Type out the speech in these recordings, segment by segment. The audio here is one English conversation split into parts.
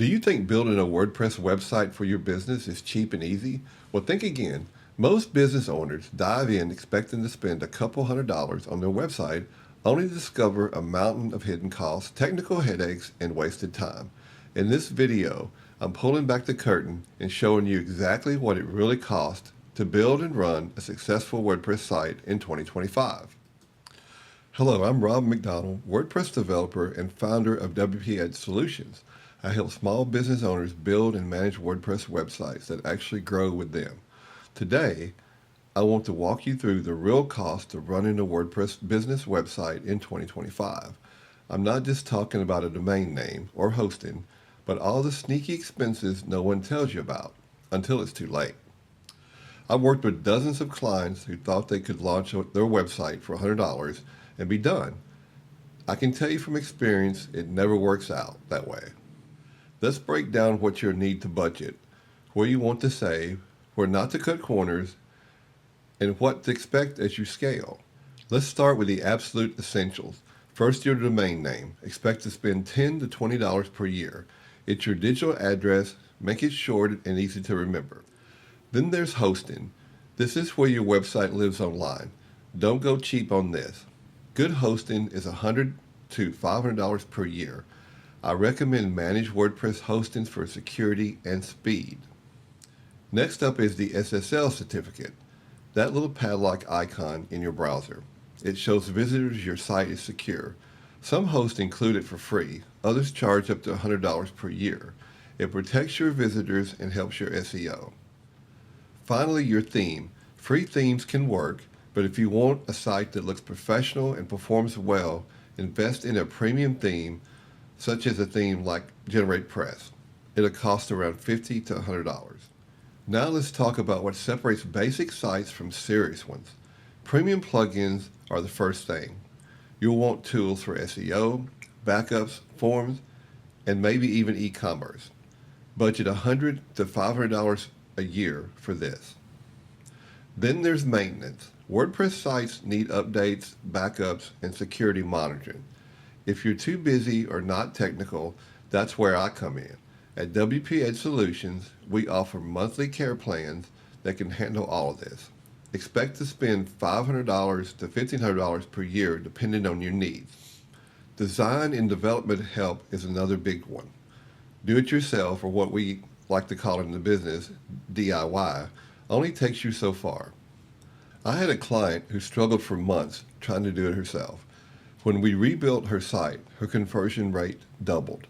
Do you think building a WordPress website for your business is cheap and easy? Well, think again. Most business owners dive in expecting to spend a couple $100s on their website only to discover a mountain of hidden costs, technical headaches, and wasted time. In this video, I'm pulling back the curtain and showing you exactly what it really costs to build and run a successful WordPress site in 2025. Hello, I'm Rob McDonald, WordPress developer and founder of WPEdge Solutions. I help small business owners build and manage WordPress websites that actually grow with them. Today, I want to walk you through the real cost of running a WordPress business website in 2025. I'm not just talking about a domain name or hosting, but all the sneaky expenses no one tells you about until it's too late. I've worked with dozens of clients who thought they could launch their website for $100 and be done. I can tell you from experience, it never works out that way. Let's break down what you'll need to budget, where you want to save, where not to cut corners, and what to expect as you scale. Let's start with the absolute essentials. First, your domain name. Expect to spend $10 to $20 per year. It's your digital address. Make it short and easy to remember. Then there's hosting. This is where your website lives online. Don't go cheap on this. Good hosting is $100 to $500 per year. I recommend managed WordPress hostings for security and speed. Next up is the SSL certificate, that little padlock icon in your browser. It shows visitors your site is secure. Some hosts include it for free, others charge up to $100 per year. It protects your visitors and helps your SEO. Finally, your theme. Free themes can work, but if you want a site that looks professional and performs well, invest in a premium theme, such as a theme like WordPress. It'll cost around $50 to $100. Now let's talk about what separates basic sites from serious ones. Premium plugins are the first thing. You'll want tools for SEO, backups, forms, and maybe even e-commerce. Budget $100 to $500 a year for this. Then there's maintenance. WordPress sites need updates, backups, and security monitoring. If you're too busy or not technical, that's where I come in. At WPEdge Solutions, we offer monthly care plans that can handle all of this. Expect to spend $500 to $1,500 per year depending on your needs. Design and development help is another big one. Do it yourself, or what we like to call it in the business, DIY, only takes you so far. I had a client who struggled for months trying to do it herself. When we rebuilt her site, her conversion rate doubled.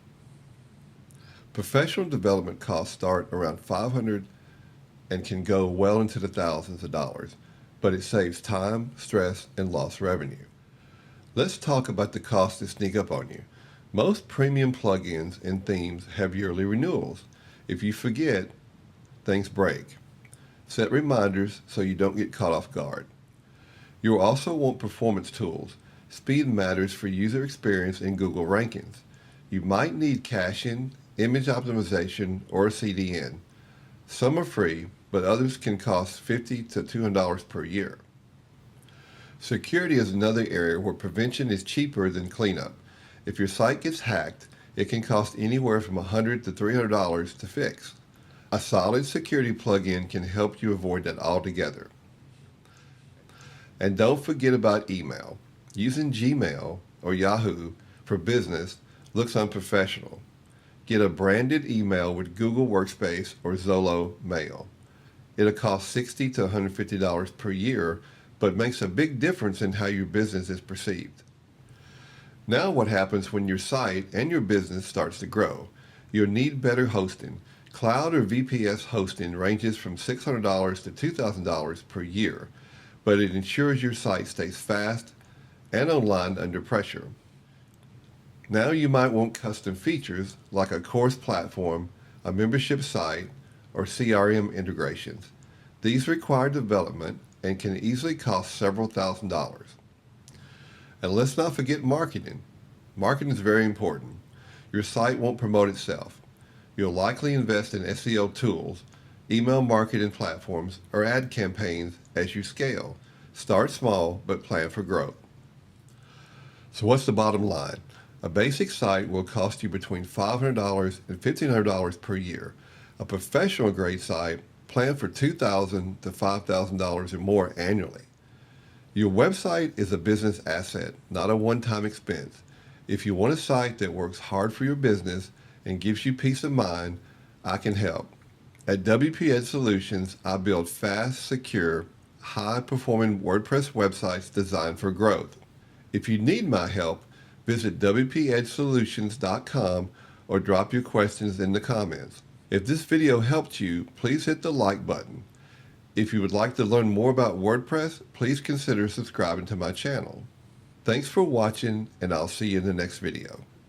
Professional development costs start around $500 and can go well into the thousands of dollars, but it saves time, stress, and lost revenue. Let's talk about the costs that sneak up on you. Most premium plugins and themes have yearly renewals. If you forget, things break. Set reminders so you don't get caught off guard. You'll also want performance tools. Speed matters for user experience and Google rankings. You might need caching, image optimization, or a CDN. Some are free, but others can cost $50 to $200 per year. Security is another area where prevention is cheaper than cleanup. If your site gets hacked, it can cost anywhere from $100 to $300 to fix. A solid security plugin can help you avoid that altogether. And don't forget about email. Using Gmail or Yahoo for business looks unprofessional. Get a branded email with Google Workspace or Zolo Mail. It'll cost $60 to $150 per year, but makes a big difference in how your business is perceived. Now what happens when your site and your business starts to grow? You'll need better hosting. Cloud or VPS hosting ranges from $600 to $2,000 per year, but it ensures your site stays fast and online under pressure. Now you might want custom features like a course platform, a membership site, or CRM integrations. These require development and can easily cost several $1,000s. And let's not forget marketing. Marketing is very important. Your site won't promote itself. You'll likely invest in SEO tools, email marketing platforms, or ad campaigns as you scale. Start small, but plan for growth. So what's the bottom line? A basic site will cost you between $500 and $1,500 per year. A professional grade site planned for $2,000 to $5,000 or more annually. Your website is a business asset, not a one-time expense. If you want a site that works hard for your business and gives you peace of mind, I can help. At WPEdge Solutions, I build fast, secure, high-performing WordPress websites designed for growth. If you need my help, visit WPEdgeSolutions.com or drop your questions in the comments. If this video helped you, please hit the like button. If you would like to learn more about WordPress, please consider subscribing to my channel. Thanks for watching, and I'll see you in the next video.